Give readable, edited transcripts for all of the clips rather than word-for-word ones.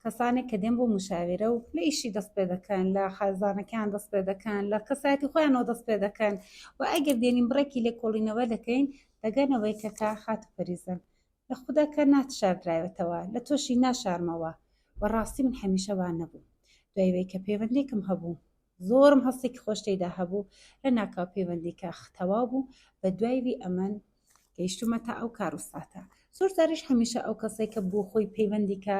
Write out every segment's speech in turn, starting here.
کەسانێک کە دێن بۆ مشاویرە و لە ئیشی دەست پێ دەکەن لە خازانەکان دەست پێ دەکەن لە کەسایەتی خۆیانەوە دەست پێ دەکەن و ئەگەر دێنین بڕێکی لێ کۆڵینەوە دەکەین دەگەنەوەی کە کا خاتە پەریزن لە خوددا کە ناتشاردرایەتەوە لە تۆشی ناشارمەوە و ڕاستی من هەمیشە وان نەبوو دوایەوەی کە پەیوەندێکم هەبوو زۆرم هەستێکی خۆش تێیدا هەبوو لە ناکاو پەیوەندی کە تەواو بوو بە دوایوی ئەمەن گەیشتومە تا ئەو کاروساتە زۆر جاریش هەمیشە ئەو کەسێک کە بۆ خۆی پەیوەندی کە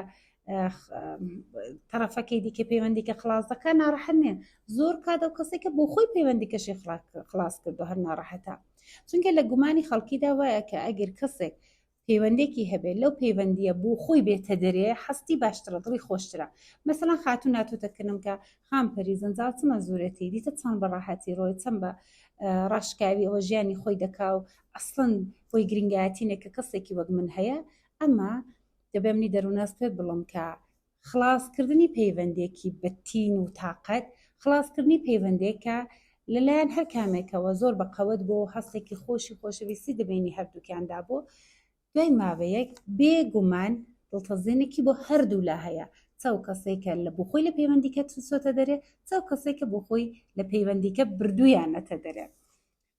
تەرەفەکەی دیکە پەیوەندی کە خلاص دەکە ناڕەحەت نییە زۆر کات ئەو کەسێک کە بۆ خۆی پەیوەندی کەشی خلاص کردو هەر ناڕەحەتە چونکە لە گومانی خەڵکیدا وایە کە ئەگەر کەسێک پەیوەندێکی هەبێت لەو پەیوەندیە بۆ خۆی بێتە دەرێ هەستی باشترە دڵی خۆشترە مەسەڵەن خاتون ناتوتەکردم کە خام پەریزن جاڵ چمە زورەتی دیتە چەند بەڕاحەتی ڕۆی چەند بە ڕاشکاوی ئەوە ژیانی خۆی دەکا و ئەسڵەن بۆی گرنگایەتینە کە کەسێکی وەک من هەیە ئەمە دەبێمنی دەروونەس پێ بڵم کە خلاصکردنی پەیوەندێکی بەتین و تااقەت خلاصکردنی پەیوەندێکە لەلایەن هەر کامێکەوە زۆر بە قەوت بۆ هەستێکی خۆشی خۆشەویستی دەبینی هەردووکیاندا بۆ دوای ماوەیەک بێگومان دڵتەزێنێکی بۆ هەردوو لا هەیە چاو کەسێکە لە بۆ خۆی لە پەیوەندیکە چۆتە دەرێ چاو کەسێکە بۆ خۆی لە پەیوەندیکە بردوویانەتە دەرێ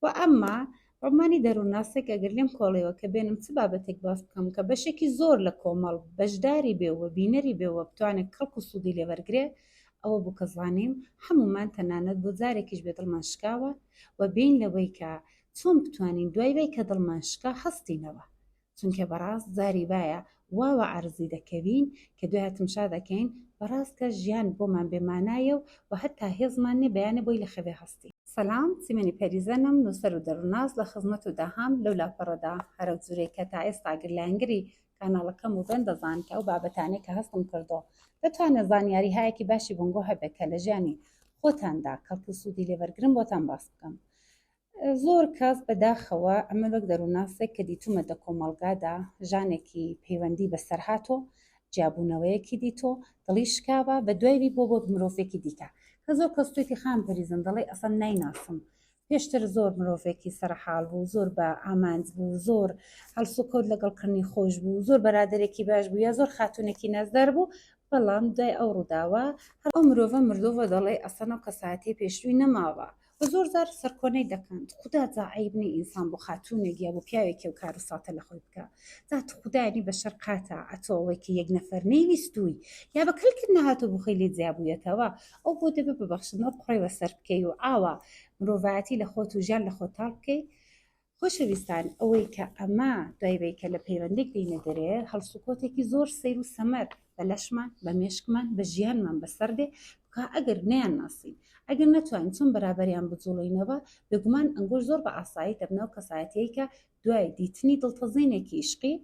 و ئەمما ڕۆمانی دەروونناسێک ئەگەر لێم کۆڵەوە کە بێنم چ بابەتێک باس بکەم کە بەشێکی زۆر لە کۆمەڵ بەشداری بێوە بینەری بێوە بتوانێت کەڵک و سوودی لێوەرگێ ئەوە بوو کە زانیم هەمومان تەنانەت بۆ جارێکیش بێ دڵمان شکاوە و بین لەوەی کە چۆن بتوانین دوایوەی کە دڵمان شکا هەستینەوە چونکە بەڕاست جاری وایە واوە عەرزی دەکەوین کە دوای هەتمشا دەکەین بەڕاستکە ژیان بۆمان بێمانایە و هەتا هێزمان نێ بەیانە بۆی لە خەوێ هەستی سەلام چیمەنی پەریزەنم نووسەر و دەرووناس لە خزمەت و داهام لەو لاپەڕەدا هەرە جورێک کە تا ئێستا گرلانگری کاناڵەکەم و بێن دەزان کە ئەو بابەتانەی کە هەستم کردو بتوانێت زانیاری هایەکی باشی بنگۆ هەبێت کە لە ژیانی خۆتاندا کەڵک و سوودی لێوەرگرن بۆتان باس بکەم زۆر کەس بەداخەوە ئەمە وەک دەروونناسێک کە دیتومە دە کۆمەڵگادا ژانێکی پەیوەندی بەسەر هاتۆ جیابوونەوەیەکی دیتۆ دڵی شکاوە بە دوایوی بۆ مرۆڤێکی دیکە کە زۆر کەس توێتی خام پەریزن دەڵێ ئەسەن نایناسم پێشتر زۆر مرۆڤێکی سەرحاڵ بوو زۆر بە ئامانج بوو زۆر هەڵسوکەوت لەگەڵکردنی خۆش بوو زۆر بەرادەرێکی باش بوو یا زۆر خاتونێکی نازدار بوو بەڵام دوای ئەو ڕووداوە ئەو مرۆڤە مردووە دەڵێ ئەسەن ئەو کەساتی پێشووی نەماوە زۆر زار سەرکۆنەی دەکەن خدا جاعیبنی ئینسان بۆ خاتونێک یا بۆ پیاوێکی و کار و ساتە لە خۆی بکە زات خدانی بە شەرقاتە ئەتۆوەیکی یەک نەفەر نەیویستووی یا بە کەلکرد نەهاتوو بۆ خەی لێ جیابوویەتەوە ئەو بۆ دەبێ ببەخشنەوە بقڕێوە سەر بکەی و ئاوا مرۆڤایەتی لە خۆت و ژیان لە خۆت تاڵ بکەی خۆشەویستان ئەوەی کە ئەمە دوایبەی کە لە پەیوەندێک دێنە دەرێ هەڵسوکۆتێکی زۆر سەیر و سەمەر بە لەشمان بە مێشکمان بە ژیانمان بەسەردێ بکە ئەگەر نەیان ناسین ئەگەر نەتوانین چۆن بەرابەریان بجوڵینەوە بێگومان ئەنگۆش زۆر بە ئاسایی دەبنەوە کەسایەتەیە کە دوای دیتنی دڵتەزینێکی عشقی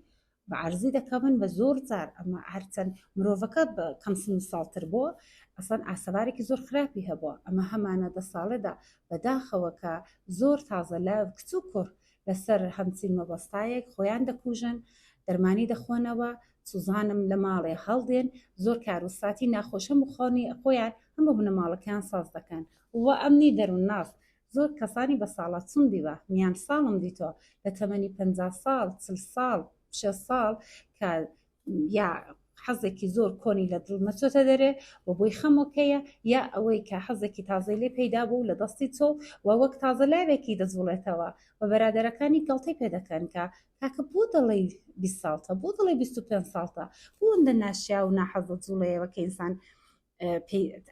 بە عەرزی دەکەون بە زۆر جار ئەمە هەرچەند مرۆڤەکە بە کەم سن و ساڵتر بووە ئەسڵەن ئاسەوارێکی زۆر خراپی هەبووە ئەمە هەمانە دە ساڵێدا بەداخەوە کە زۆر تازە لە کچ و کوڕ لەسەر هەمچین مەبەستایەک خۆیان دەکوژن دەرمانی دەخۆنەوە سوزانم لە ماڵێ هەڵدێن زۆر کاروساتی ناخۆشە مخۆنی خۆیان هەموو بنەماڵەکان ساز دەکەن و ئەمنی دەروونناس زۆر کەسانی بە ساڵات چون دیوە میان ساڵم دیتەوە لە تەمەنی 50 ساڵ 40 ساڵ 6 ساڵ کە یا حەزێکی زۆر کۆنی لە دڵ نەچۆتە دەرێ و بۆی خەمۆکەیە یا ئەوەی کە حەزێکی تازەی لێ پەیدا بوو لە دەستی چۆ و وەک تازە لاوێکی دەزوڵێتەوە و بەرادەرەکانی گەڵتەی پێ دەکەن کە کاکە بۆ دەڵێ 20 ساڵتە بۆ دەڵێ 25 ساڵتە بۆ ئەندە ناشیا و ناحەزە جوڵەیەوە کە ئینسان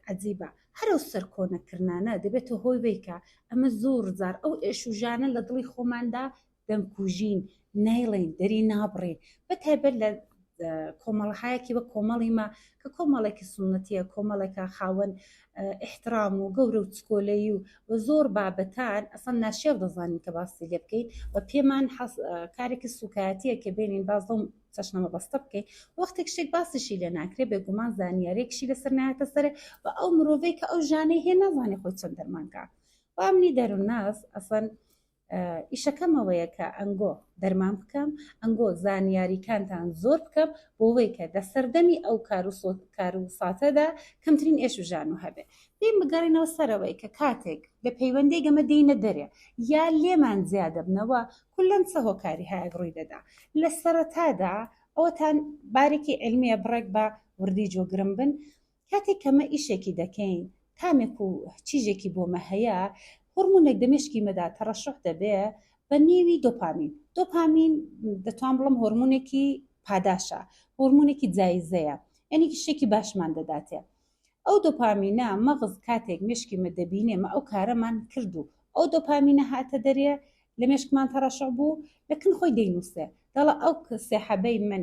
عەجیبە هەرو سەر کۆنەکردانە دەبێتە هۆی بیکە ئەمە زۆر جار ئەو ئێشوژانە لە دڵی خۆماندا دەمکوژین نایڵێن دەری نابڕێن بەتایبەت لە کۆمەڵهایەکی بە کۆمەڵی ما کە کۆمەڵێکی سنەتیە کۆمەڵێکە خاوەن احترام و گەورە و چکۆلەیی و زۆر بابەتان ئەسڵ ناشێو دەزانین کە باسی لێ بکەین و پێمان کارێکی سوکایەتیە کە بێنین بازڵم چەشنەمە بەستە بکەین وەختێک شتێک باسیشی لێ ناکرێت بێگومان زانیارێکشی لەسەر نایەتە سەرێ و ئەو مرۆڤەی کە ئەو ژانەی هێ نازانێ خۆی چەند دەرمانکە و ئەمنی دەروونناس ئەسڵەن ئیشەکەمەوەیە کە ئەنگۆ دەرمان بکەم ئەنگۆ زانیاریکانتان زۆر بکەم بۆەوەی کە دەسەردەمی ئەو کار و ساتەدا کەمترین ئێش و ژان و هەبێ دێم بگەڕینەوە سەرەوەی کە کاتێک لە پەیوەندی گەمە دێنە دەرێ یا لێمان زیادە بنەوە کولەن چە هۆکاری هەیە ڕووی دەدا لە سەرەتادا ئەوەتان بارێکی علمیە بڕێک بە وردی جۆگرم بن کاتێک کەمە ئیشێکی دەکەین کامێک و چیزێکی بۆمە هەیە هۆرمونێک دەمێشکی مەدا تەڕەشح دەبێ بە نێوی دۆپامین دەتوان بڵم هۆرمونێکی پاداشە هۆرمونێکی جایزەیە یعنی شتێکی باشمان دەداتێ ئەو دۆپامینە مەغز کاتێک مشکی مە دەبینێمە ئەو کارەمان کردو ئەو دۆپامینە هاتە دەرێ لە مێشکمان تەڕەشح بوو لەکن خۆی دەینووسێ دەڵە ئەو سێحەبەی من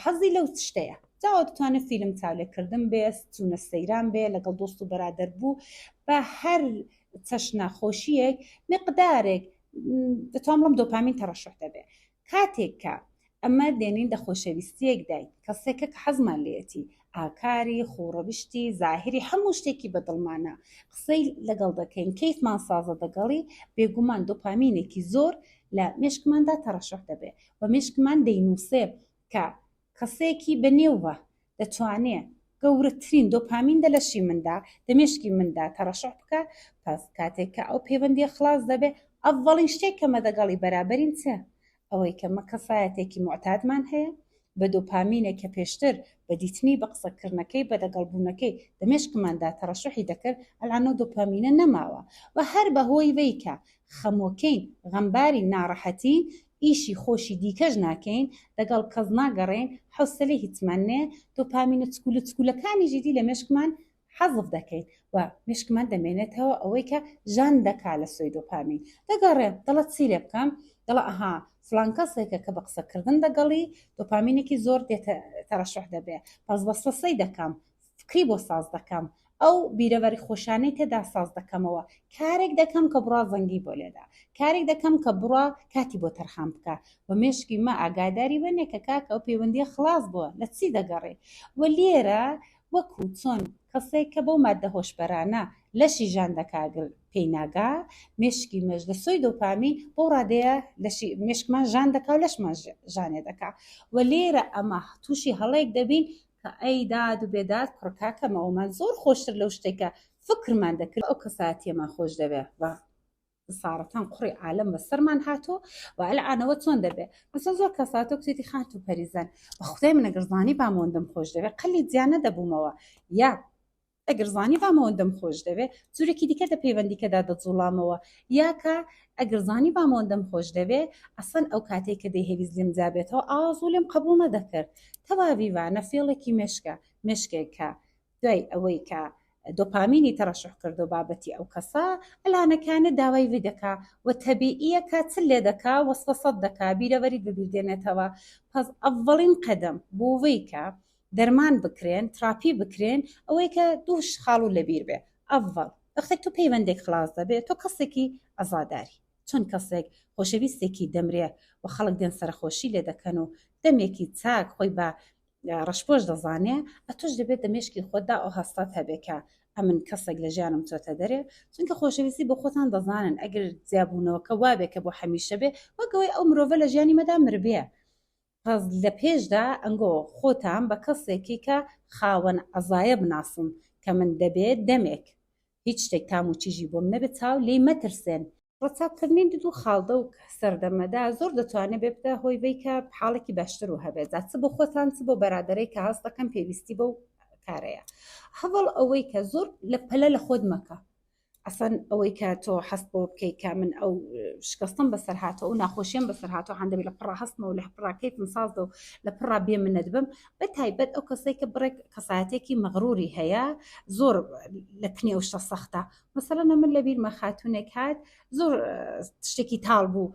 حەزی لەو شتەیە جاوە دەتوانێت فیلم چاولێکردن بێ چوونە سەیران بێ لەگەڵ دۆست و بەرادەر بوو بە هەر چەشنە خۆشیەک مقدارێک دەتوان بڵم دۆپامین تەڕەشح دەبێ کاتێک کە ئەمە دێنین دە خۆشەویستیەک دای کەسێکە کە حەزمان لێتی ئاکاری خوڕەبشتی زاهری هەموو شتێکی بەدڵمانە قسەی لەگەڵ دەکەین کەیفمان سازە دەگەڵی بێگومان دۆپامینێکی زۆر لە مێشکماندا تەڕەشح دەبێ و مێشکمان دەینووسێ کە کەسێکی بەنێوە دەتوانێت گەورەترین دۆپامین دە لەشی مندا دەمێشکی مندا تەڕەشح بکە پس کاتێک کە ئەو پەیوەندیە خلاص دەبێ ئەڤەڵین شتێک کەمە دەگەڵی بەرابەرین چێ ئەوەی کەمە کەفایەتێکی معتادمان هەیە بە دۆپامینێک کە پێشتر بە دیتنی بە قسەکردنەکەی بە دەگەڵبوونەکەی دەمێشکماندا تەڕەشحی دەکرد ئەلانە دۆپامینە نەماوە و هەر بەهۆی وەیکە خەمۆکەین غەمباری ناڕەحەتی ئیشی خۆشی دیکەش ناکەین لەگەڵ کەس ناگەڕێن حوسلەی هیچمان نێ دۆپامینە چکولەکانی ژیدی لە مێشکمان حەزف دەکەین و مێشکمان دەمێنێتەوە ئەوەی کە ژان دەکا لە سۆی دۆپامین دەگەڕێ دەڵێت چی لێ بکەم دەڵێ ئەها فلان کەسێکە کە بە قسەکردن دەگەڵی دۆپامینێکی زۆر دێتە تەڕەشح دەبێ پس وەسوسەی دەکەم فکری بۆ ساز دەکەم ئەو بیرەوەری خۆشانەی تێدا ساز دەکەمەوە کارێک دەکەم کە بڕا زەنگی بۆ لێدا کارێک دەکەم کە بڕا کاتی بۆ تەرخان بکە و مێشکی مە ئاگاداری بنێ کە کاکە ئەو پەیوەندیە خلاص بووە لە چی دەگەڕێ و لێرە وەکو چۆن کەسێک کە بۆ مادە هۆشبەرانە لەشی ژان دەکاگل پێی ناگا مێشکی مەش لە سۆی دۆپامین بۆ ڕادەیە لەشی مێشکمان ژان دەکا و لەشمان ژانێ دەکا و لێرە ئەمە تووشی هەڵەیەک دەبین کە ئەی داد و بێداد کوڕکاکەمەوەمان زۆر خۆشتر لەو شتێکە فکرمان دەکرد ئەو کەساتیەمان خۆش دەبێ ساڕەتان قوڕی عالم بە سەرمان هاتۆ و ئەلعانەوە چۆن دەبێ مەسەڵ زۆر کەساتۆ کتێتی خات و پەریزان بە خودای من ئەگەرزانی بامەوەندەم خۆش دەبێ قەلی جیانە دەبوومەوە یا ئەگەرزانی بامەوەندەم خۆش دەبێ جوورێکی دیکە دە پەیوەندیکەدا دەجوڵامەوە یاکە ئەگەرزانی بامەوەندەم خۆش دەبێ ئەسەن ئەو کاتێک کە دەیهێویست لێم جابێتەوە ئازوو لێم قبول نەدەکرد تەواویوانە فێڵێکی مێشکێکە دوای ئەوەی کە دۆپامینی تەڕەشح کردو بابەتی ئەو کەسە ئەلانەکانە داوای وی دەکا و تەبیعیە کە چ لێ دەکا وەسوسەت دەکا بیرەوەری ببیردێنێتەوە پس ئەڤەڵین قەدەم بۆ وەی کە دەرمان بکرێن تراپی بکرێن ئەوەی کە دووش خاڵ و لەبیر بێ ئەڤەڵ وەختێک تو پەیوەندێک خلاص دەبێت تۆ کەسێکی ئەزاداری چۆن کەسێک خۆشەویستێکی دەمرێ و خەڵک دێن سەرخۆشی لێ دەکەن و دەمێکی چاک خۆی بە ڕەشپۆش دەزانێ ئەتۆش دەبێت دەمێشکی خۆتدا ئەو هەستات هەبێکە ئەمن کەسێک لە ژیانم چۆتە دەرێ چونکە خۆشەویستی بۆ خۆتان دەزانن ئەگەر جیابوونەوەکە وابێکە بۆ هەمیشە بێ وەگەوەی ئەو مرۆڤە لە ژیانی مەدا مربێ پس لە پێشدا ئەنگۆ خۆتان بە کەسێکی کە خاوەن ئەزایە بناسن کە من دەبێت دەمێک هیچ شتێک تام و چیژی بۆم نەبێت چاو لێی مەترسێن ڕەچاوکردنی دوو خاڵدە و سەردەمەدا زۆر دەتوانێت بێتە هۆی وەیکە حاڵێکی باشتر و هەبێت چ بۆ خۆتان چ بۆ بەرادەرەی کە هەست دەکەم پێویستی بەو کارەیە هەوڵ ئەوەی کە زۆر لە پەلە لە خۆت مەکە ئەسەن ئەوەی کە تۆ هەست بۆ بکەیت کە من ئەو شکستم بەسەر هاتەوە و ناخۆشیێن بەسەر هاتەوە هەندەبی لە پڕا هەستمەوە لە پڕاکەیتم سازدە و لە پڕا بێ منت بم بە تایبەت ئەو کەسێک کە بڕێک کەسایەتێکی مەغروری هەیە زۆر لە پنێ و شتە سەختە مەسەڵەن من لە بیرمە خاتونێک هات زۆر شتێکی تاڵ بوو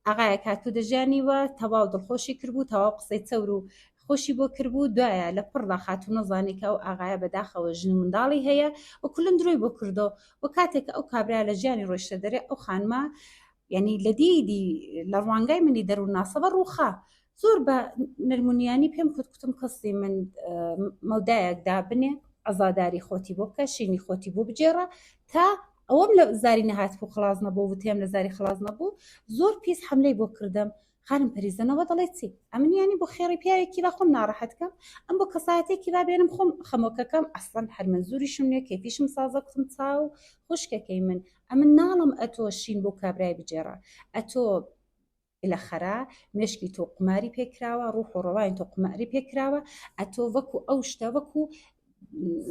ئاغایە کاتوو دەژیانیوە تەواو دڵخۆشی کردبوو تەواو قسەی چەور و خۆشی بۆ کردبوو دوایە لە پڕدا خاتو نەزانێکە ئەو ئاغایە بەداخەوە ژن و منداڵی هەیە و کولن درۆی بۆ کردو و کاتێک ئەو کابرا لە ژیانی ڕۆیشتە دەرێ ئەو خانمە یعنی لە دیدی لە ڕوانگای منی دەروون ناسەوە ڕووخا زۆر بە نەرمونیانی پێم کوتم کەسی من مەودایەکدا بنێ ئەزاداری خۆتی بۆ بکە شینی خۆتی بۆ بجێڕە تا ئەوەم لە زاری نەهات بوو خلاص نەبوو وتێم لە زاری خلاص نەبوو زۆر پیس حملەی بۆ کردم خانم پەریزەنەوە دەڵێت چی ئەمنیانی بۆ خێڕی پیاوێکی با خۆم ناڕەحەتکەم ئەم بۆ کەسایەتێکی با بێنم خۆم خەمۆکەکەم ئەسڵەن هەر منزوریشم نییە کەیفیشم سازە کتم چاو خوشکەکەی من ئەمن ناڵم ئەتۆ شین بۆ کابرای بجێڕە ئەتۆ لە خەرا مێشکی تۆ قماری پێکراوە ڕوح و ڕەوای تۆ قماری پێکراوە ئەتۆ وەکو ئەو شتە وەکو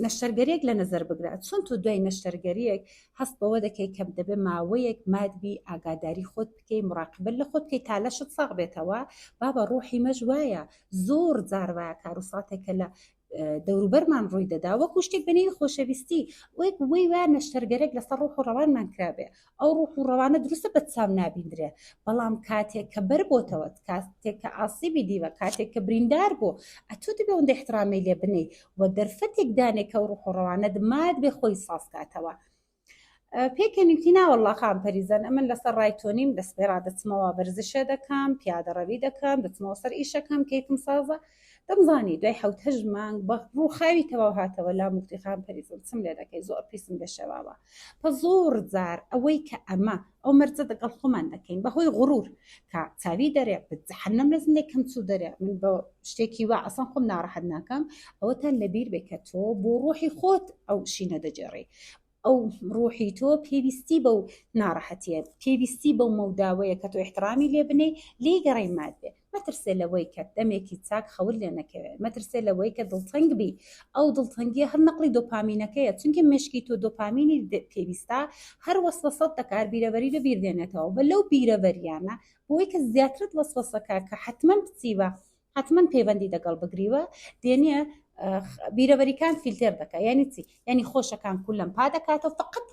نەشتەرگەریەک لە نەزەر بگرات چۆن تۆ دوای نەشتەرگەریەک هەست بەوە دەکەی کەم دەبێت ماوەیەک مادبی ئاگاداری خۆت بکەی مراقبت لە خۆت بکەی تا لەشت ساغ بێتەوە با بە ڕۆحی مەش وایە زۆر جار وایە کاروساتێکە لە دەوروبەرمان ڕووی دەدا وەکو شتێک بەنێوی خۆشەویستی وەک وی وایە نەشتەرگەرێک لەسەر ڕوح و ڕەوانمان کرابێ ئەو ڕوح و ڕەوانە دروستە بە چاو نابیندرێ بەڵام کاتێک کە بەر بۆتەوە کاتێک کە ئاسیبی دیوە کاتێک کە بریندار بوو ئەتۆ دەبێ ئەوەندە احترامی لێ بنێی و دەرفەتێک دانێک کە ڕوح و ڕەوانە دمات بێ خۆی سازکاتەوە پێکەنیوتی ناوەڵڵا خام پەریزان ئەمن لەسەر ڕایتۆنیم دەستپێرا دەچمەوە بەرزشە دەکەم پیادەڕەوی دەکەم دەچمەوە سەر ئیشەکەم کەیتم سازە دەمزانی دوای حوت هەژ مانگ بە ڕووخاوی تەواو هاتەوە لا موکتی خام پەریزم چم لێ دەکەی زۆر پیسم بێشەواوە پە زۆر جار ئەوەی کە ئەمە ئەو مەرجە دەگەڵ خۆمان دەکەین بەهۆی غڕور کە چاوی دەرێ بجەحەنەم لە زندێک کەم چوو دەرێ من بە شتێکی وا ئەسان خۆم ناڕەحەت ناکەم ئەوەتان لەبیر بێ کە تۆ بۆ ڕۆحی خۆت ئەو شینە دەجێڕی ئەو ڕوحی تۆ پێویستی بەو ناڕەحەتیە پێویستی بەو مەوداوەیە کە تۆ احترامی لێ بنەی لێی گەڕی ماد بێ مەترسێ لەوەی کە دەمێکی چاک خەول لێ نەکەوێت مەترسێ لەوەی کە دڵتەنگ بی ئەو دڵتەنگیە هەر نەقلی دۆپامینەکەیە چونکە مشکی تۆ دۆپامینی پێویستە هەر وەسوەسەت دەکار بیرەوەری لە بیر دێنێتەوە بە لەو بیرەوەریانە بۆی کە زیاترت وەسوەسەکە کە حتمما بچیوە حتمما پەیوەندی دەگەڵ بگریوە دێنێ بیرەوەریکان فیلتر دەکات یعنی چی یعنی خۆشەکان کولەم پا دەکاتەوە فقط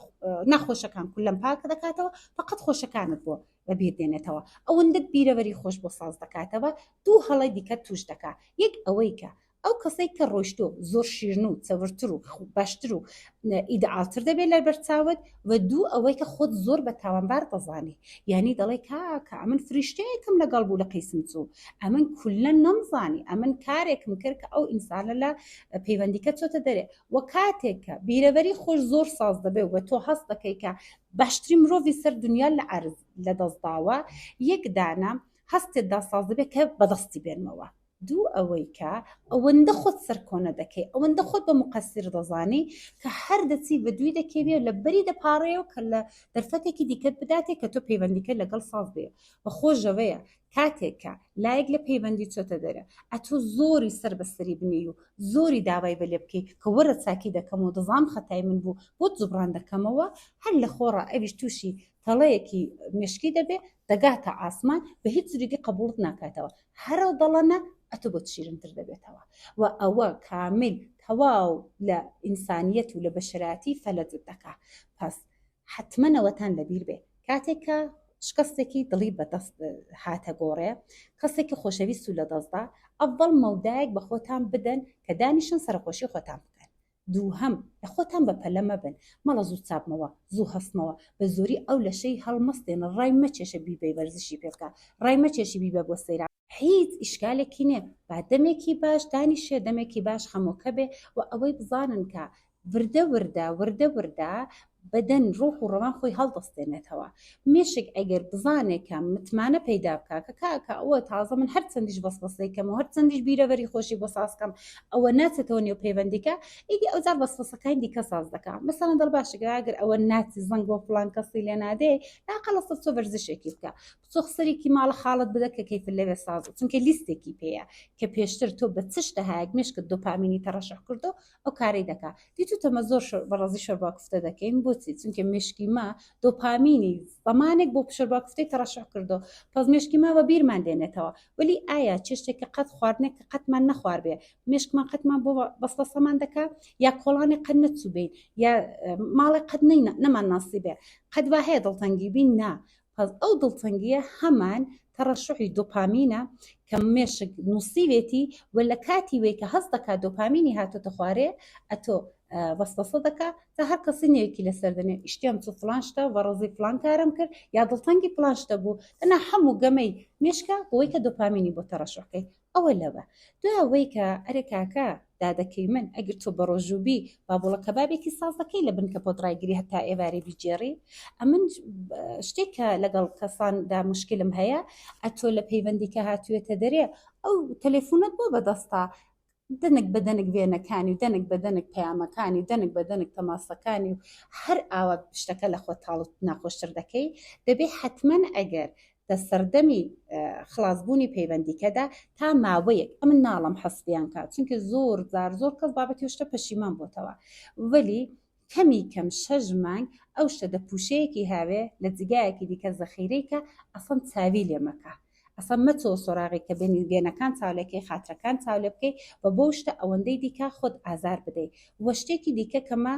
نەخۆشەکان کولەم پاک دەکاتەوە فقط خۆشەکانت بۆ بەبیر دێنێتەوە ئەوەندە بیرەوەری خۆش بۆ ساز دەکاتەوە دوو هەڵی دیکە توش دەکات یەک ئەوەی کە ئەو کەسەی کە ڕۆیشتۆ زۆر شیرن و چەورتر و باشتر و ئیدعالتر دەبێت لە بەرچاوت و دوو ئەوەی کە خۆت زۆر بە تاوانبار دەزانی یعنی دەڵێ کاکە ئەمن فریشتەیەکم لەگەڵ بوو لە قیسم چوو ئەمن کولەن نەمزانی ئەمن کارێکم کرد کە ئەو ئینسانە لە پەیوەندیکە چۆتە دەرێ و کاتێککە بیرەوەری خۆش زۆر ساز دەبێت و تۆ هەست دەکەی کە باشترین مرۆڤی سەر دنیا لە عەرز لە دەستداوە یەک دانە هەستێتدا ساز دەبێت کە بەدەستی بێنمەوە دوو ئەوەی کە ئەوەندە خۆت سەرکۆنە دەکەی ئەوەندە خۆت بە مقەسیر دەزانی کە هەر دەچی بە دوی دەکەوێ لە بەری دەپارڕێەوە کە لە دەرفەتێکی دیکەت بداتێک کە تۆ پەیوەندیکە لەگەڵ ساز بێ بە خۆشەوەیە کاتێککە لایەک لە پەیوەندی چۆتە دەرە ئەتۆ زۆری سەر بەسەری بنی و زۆری داوای بە لێ بکەی کە وەرە چاکی دەکەم و دەزام خەتای من بوو بۆ جوبران دەکەمەوە هەر لە خۆڕە ئەویش تووشی تەڵەیەکی مشکی دەبێ دەگاتە ئاسمان بە هیچ جوریدی قبولت ناکاتەوە هەرە دەڵەنە ئەتۆ بۆ شیرنتر دەبێتەوە و ئەوە کامل تەواو لە ئینسانیەت و لە بەشەراتی فەلەجت دەکا پس حتممەەوەتان لەبیر بێ کاتێککە شکستێکی دڵی بەدەست هاتە گۆڕێ کەسێکی خۆشەویست و لە دەستدا ئەفضل مەودایەک بە خۆتان بدەن کە دانیشن سەرخۆشی خۆتان بکەن دووهەم لە خۆتان بە پەلەمە بن مەڵە زوو چاپمەوە زوو هەستمەوە بە زۆری ئەو لەشەی هەڵمەستێنە ڕای مەچێشە بیبەی وەرزشی پێ بکە ڕای مەچێشی بیبە بۆ سەیرا هیچ ئیشکالێکی نییە با دەمێکی باش دانیشێ دەمێکی باش خەمۆکە بێ و ئەوەی بزانن کە وردە بەدەن ڕوح و ڕەوان خۆی هەڵدەستێنێتەوە مێشک ئەگەر بزانێکە متمانە پەیدا بکە کە کاکە ئەوە تازە من هەر چەندیش بەسبەسەیکەم و هەر چەندیش بیرەوەری خۆشی بۆ سازکەم ئەوە ناچێتەوە نێو پەیوەندیکە ئیدی ئەوجار بەسبەسەکانی دیکە ساز دەکات مەسەڵەن دڵ باشەکە ئەگەر ئەوە ناچی زەنگ بۆ فڵان کەسی لێ نادێ لاقەڵەسە چۆ وەرزشێکی بکە بچۆ خسەرێکی ماڵە خاڵت بدە کە کەیف لەوێ ساز چونکە لیستێکی پێیە کە پێشتر تۆ بە چ شتەهایەک مێشکت دۆپامینی تەڕەشح کردو ئەو کارەی دەکا دیتو تەمە زۆر بەڕازی شەرباکوفتە دەکەین بۆچی چونکە مشکیما دۆپامینی زمانێک بۆ شەرباکوفتەی تەڕەشح کردو پس مشکیما بە بیرمان دێنێتەوە ولی ئایا چێشتێکی قەت خواردنێک کە قەتمان نەخوار بێ مشکمان قەتمان بۆ بەسبەسەمان دەکا یا کۆڵانی قەت نەچوو بین یا ماڵی قەت نەمان ناسی بێ قەت وا هەیە دڵتەنگی بین نا پس ئەو دڵتەنگیە هەمان تەڕەشحی دۆپامینە کە مێشک نووسیوێتی و لە کاتی وەی کە هەست دەکات دۆپامینی هاتۆتە خوارێ ئەتۆ وەسوەسە دەکا تا هەر کەسی نێوێکی لەسەر دەنێ ئیشتیام چوو فڵان شتە وەڕەزی فڵان کارم کرد یا دڵتەنگی فڵان شتە بوو دەنا هەموو گەمەی مێشکە بۆی کە دۆپامینی بۆ تەڕەشحکەی ئەوە لەوە دوای ئەوەی کە ئەرێ کاکە دادەکەی من ئەگەر تۆ بە ڕۆژوبی بابوڵە کەبابێکی ساز دەکەی لە بنکە پۆتڕایگیری هەتا ئێوارێ بیجێڕی ئەمن شتێکە لەگەڵ کەساندا مشکلم هەیە ئەتۆ لە پەیوەندیکە هاتوێتە دەرێ ئەو تەلێفۆنت بۆ بەدەستا دەنک بە دەنک وێنەکانی و دەنک بە دەنک پەیامەکانی و دەنک بە دەنک تەماسەکانی و هەر ئاوە شتەکە لە خۆت تاڵ و ناخۆشتر دەکەی دەبێ حتمما ئەگەر دە سەردەمی خلاصبوونی پەیوەندیکەدا تا ماوەیەک ئەمن ناڵم حەستیان کات چونکە زۆر کەس بابەتی شتە پەشیمان بۆتەوە وەلی کەم 6 مانگ ئەو شتە دە پوشەیەکی هاوێ لە جگایەکی دیکە زەخیرەیکە ئەسڵ چاوی لێمەکە ئەسڵ مەچۆ سۆراغی کە بێنەکان چاولەکەی خاترەکان چاولە بکەی بە بۆ شتە ئەوەندەی دیکە خۆت ئازار بدەیت وە شتێکی دیکە کەمە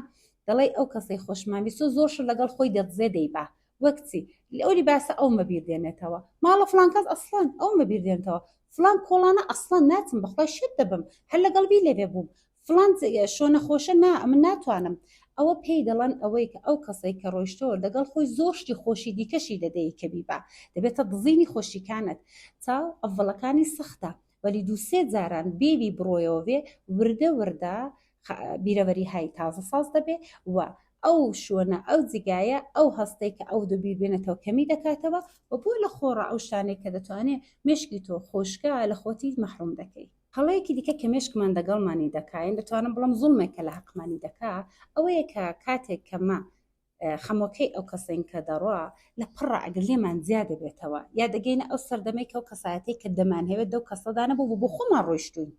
دەڵێ ئەو کەسەی خۆشماویستۆ زۆرش لەگەڵ خۆی دەدزێ دەیبا وەکچی ئەوری باسە ئەو مەبیر دێنێتەوە ماڵە فلان کەس ئەسڵان ئەو مەبیر دێنێتەوە فلان کۆڵانە ئەسڵان ناچم بەخوای شت دەبم هەر لەگەڵبی لێبێ بووم فلان شۆنە خۆشە من ناتوانم ئەوە پێی دەڵێن ئەوەی کە ئەو کەسەی کە ڕۆیشتەوە لەگەڵ خۆی زۆرشتی خۆشی دیکەشی دەدەی کە بیبا دەبێتە دزینی خۆشیکانت چاو ئەڤڵەکانی سەختە وەلی دووسێ جاران بێوی بڕۆیەوە وردە بیرەوەری های تازە ساز دەبێ و ئەو شوۆنە ئەو جگایە ئەو هەستەی کە ئەو دوبیر بێنێتەوە کەمی دەکاتەوە و بۆ لە خۆڕە ئەو شانێک کە دەتوانێت مشکی تۆ خۆشکە لە خۆتی مەحروم دەکەی هەڵەیەکی دیکە کە مێشکمان دەگەڵمانی دەکاین دەتوانم بڵم زوڵمێکە لە حەقمانی دەکا ئەوەیە کە کاتێک کەمە خەمۆکەی ئەو کەسین کە دەڕوا لە پڕە ئەگەر لێمان زیاد دەبێتەوە یا دەگەینە ئەو سەردەمەی کە ئەو کەسایەتی کە دەمانهەوێت دەو کەسەدانە بوو بۆ خۆمان ڕۆیشتوین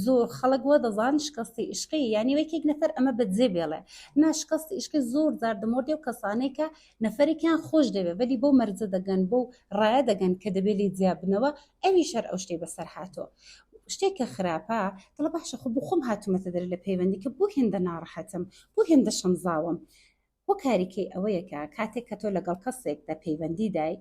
زۆر خەڵک وە دەزان شکستی عشقی یعنی وەکێک نەفەر ئەمە بەجێ بێڵێ ناشکستی عشقی زۆر جار دەمۆردی و کەسانەی کە نەفەرێکیان خۆش دەوێت وەلی بۆ مەرجە دەگەن بۆ ڕایە دەگەن کە دەبێت لێ جیابنەوە ئەوی شەر ئەو شتەی بەسەر هاتۆ شتێکە خراپە دڵە باشە خۆ بۆ خۆم هاتوومەتە دەر لە پەیوەندی کە بۆ هێندە ناڕەحەتم بۆ هێندە شەمزاوم بۆ کاریکەی ئەوەیەکە کاتێک کە تۆ لەگەڵ کەسێکدا پەیوەندی دای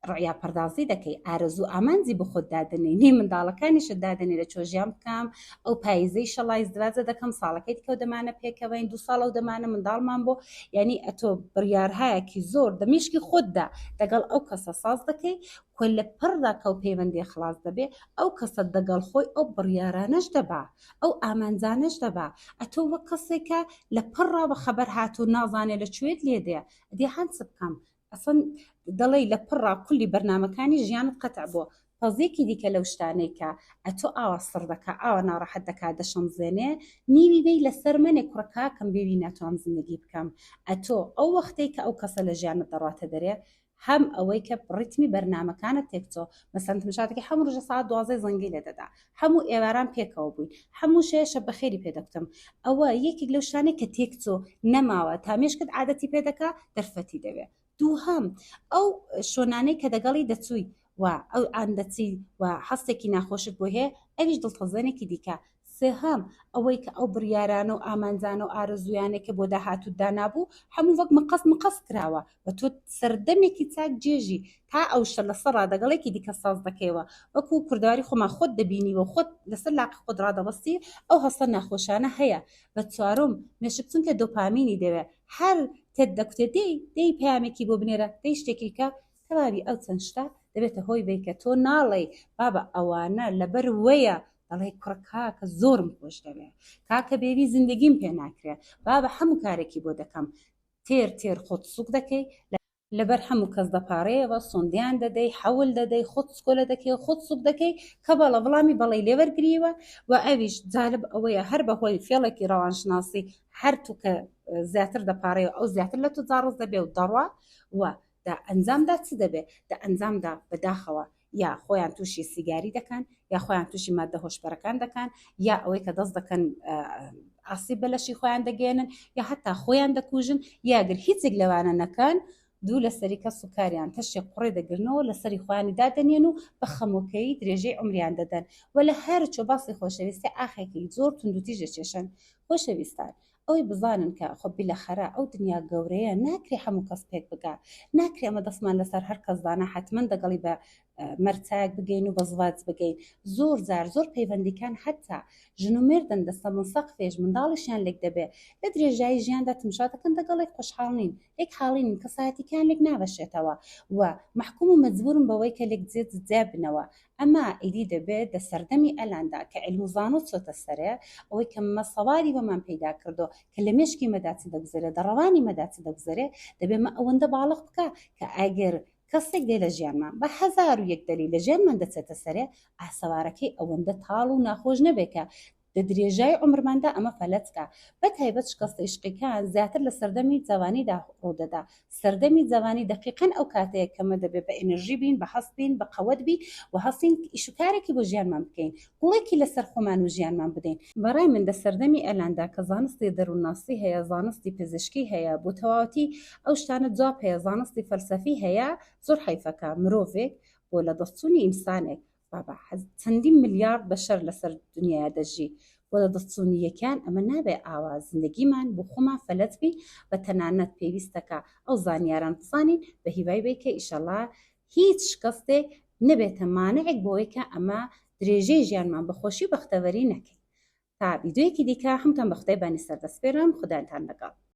ڕیا پەردازی دەکەی ئارەزوو ئامانجی بە خۆت دادنی نی منداڵەکانیشت دادنی لە چۆژیان بکەم ئەو پایزەی شەڵای ازدواجە دەکەم ساڵەکەی دیکە و دەمانە پێکەوەین 2 ساڵ و دەمانە منداڵمان بۆ یعنی ئەتۆ بڕیارهایەکی زۆر دەمیشکی خۆتدا دەگەڵ ئەو کەسە ساز دەکەی کۆ لە پڕدا کە و پەیوەندی خلاص دەبێ ئەو کەسە دەگەڵ خۆی ئەو بڕیارانەش دەبا ئەو ئامانجانش دەبا ئەتۆ وەک کەسێکە لە پڕا بە خەبەر هاتوو نازانێ لە کوێت لێدەیە دێ هەنس بکەم ئەسن دەڵێ لە پڕا کولی بەرنامەکانی ژیانت قەتع بۆ پەزێکی دیکە لەو شتانێکە ئەتۆ ئاوا سڕ دەکا ئاوا ناڕەحەت دەکا دەشەمزێنێ نیوی بێی لەسەر منێک کوڕکاکەم بێوی ناتوانم زندگی بکەم ئەتۆ ئەو وەختەی کە ئەو کەسە لە ژیانت دەڕاتە دەرێ هەم ئەوەی کە ڕیتمی بەرنامەکانت تێکچۆ مەسەن تمشاتێکی هەموو ڕۆژە ساعت 12 زەنگی لێ دەدا هەموو ئێواران پێکەوە بووین هەموو شەیە بەخێری پێدەکتم ئەوە یەکێک لەو شتانێک کە تێکچۆ نەماوە تا مێشکت عادەتی پێدەکا دەرفەتی دەوێت دووهەم ئەو شۆنانەی کە دەگەڵی دەچووی و ئەو ئاندەچی و هەستێکی ناخۆشت بۆ هەیە ئەویش دڵتەزێنێکی دیکە سێهەم ئەوەی کە ئەو بڕیارانە و ئامانجانە و ئارەزویانێکە بۆ داهاتوو دانابوو هەموو وەک مقەس کراوە بە تۆ سەردەمێکی چاک جێژی تا ئەو شە لەسەر ڕادەگەڵێکی دیکە ساز دەکەیەوە وەکو کوردەواری خۆمان خۆت دەبینیوە خۆت لەسەر لاقی خۆت ڕادەبەستی ئەو هەستە ناخۆشانە هەیە بە چوارم مێشک چونکە دۆپامینی دەوێت هەر تێت دەکوتێت دەی پامێکی بۆ بنێرە دەی شتێکی کە تەواوی ئەو چەند شتە دەبێتە هۆی بێ کە تۆ ناڵێ بابە ئەوانە لەبەر وەیە دەڵێ کوڕکاکە زۆرم خۆش دەوێت کاکە بێوی زندگیم پێ ناکرێت بابە هەموو کارێکی بۆ دەکەم تێر خۆت سوک دەکەی لەبەر هەموو کەس دەپارەیەوە سۆندیان دەدەی حەول دەدەی خۆت سکۆلە دەکەی خۆت سوک دەکەی کە بەڵە وەڵامی بەڵی لێوەرگریوە و ئەویش جالب ئەوەیە هەر بەهۆی فێڵێکی ڕەوانشناسی هەر تو کە زیاتر دەپارەیەوە ئەو زیاتر لە تو جاڕز دەبێ و دەڕوا و دا ئەنجامدا چ دەبێت دا ئەنجامدا بەداخەوە یا خۆیان تووشی سیگاری دەکەن یا خۆیان تووشی مادە هۆشبەرەکان دەکەن یا ئەوەی کە دەست دەکەن ئاسی بەلەشی خۆیان دەگەێنن یا هەتا خۆیان دەکوژن یاگەر هیچێک لەوانە نەکەن دوو لە سەری کە سوکاریان تەشێک قوڕێ دەگرنەوە لە سەری خۆیانی دادەنێن و بە خەمۆکەی درێژەی عمریان دەدەن و لە هەر چۆ باسی خۆشەویستی ئاخێکی زۆر توندوتیژە چێشن خۆشەویستان ئەوەی بزانن کە خۆ بیلەخەرە ئەو دنیا گەورەیە ناکرێ هەموو کەس پێک بگا ناکرێ ئەمە دەستمان لەسەر هەر کەسدانە حتمما دەگەڵی بە مەرچاک بگەین و بە زواج بگەین زۆر پەیوەندیکان حتا ژن و مێردن دەستە منسەقفێژ منداڵیشیان لێک دەبێت لە درێژایی ژیاندا تمشاتەکەن دەگەڵێک خۆشحاڵ نین لێک حاڵین کە ساعتیکان لێک نابەشێتەوە و محکوم و مەجبورن بەوەی کە لێک جێ بنەوە ئەمە ئیدی دەبێت دە سەردەمی ئەلاندا کە علم و زانوت چۆتە سەرێ ئەوەی کە مەسەواری بەمان پەیدا کردو کە لە مێشکی مەداچ دەگوزارێت دەڕەوانی مەداچ دەگوزارێت دەبێت مە ئەوەندە باڵغ بکە کە ئەگەر کەسێک دێ لە ژیانمان بە 1001 دەلیل لە ژیانمان دەچێتە سەرێ ئاسەوارەکەی ئەوەندە تاڵ و ناخۆش نەبێکە لە درێژای عمرماندا ئەمە فەلەتکە بە تایبەت شکەستە عشقیەکان زیاتر لە سەردەمی جوانیدا ڕوودەدا. سەردەمی جوانی دەقیقەن ئەو کاتەیە کەمە دەبێت بە ئێنەرژی بین، بە هەست بین، بە قەوەت بین و هەستین ئیشوکارێکی بۆ ژیانمان بکەین، گوڵێکی لەسەر خۆمان و ژیانمان بدەین. بەڕای من لە سەردەمی ئەلاندا کە زانستی دەروونناسی هەیە، زانستی پزیشکی هەیە، بۆ تەواوەتی ئەو شتانە جواب هەیە، زانستی فەلسەفی هەیە، زۆر حەیفەکە مرۆڤێک بۆ لە دەستچوونی ئینسانێک چەندین ملیارد بەشەر لەسەر دنیاە دەژی بۆ لە دەستچوونی یەکیان ئەمە نابێ ئاوا زندگیمان بۆ خۆمان فەلەت بی بە تەنانەت پێویستەکە ئەو زانیاران بزانین بە هیوای بێکە ئیشەڵا هیچ شکەستێک نەبێتە مانعێک بۆی کە ئەمە درێژەی ژیانمان بەخۆشی بەختەوەری نەکەین. تا ڤیدیۆیەکی دیکە هەمتان بە خودای بانی سەردەست پێرم، خودایتان لەگەڵ.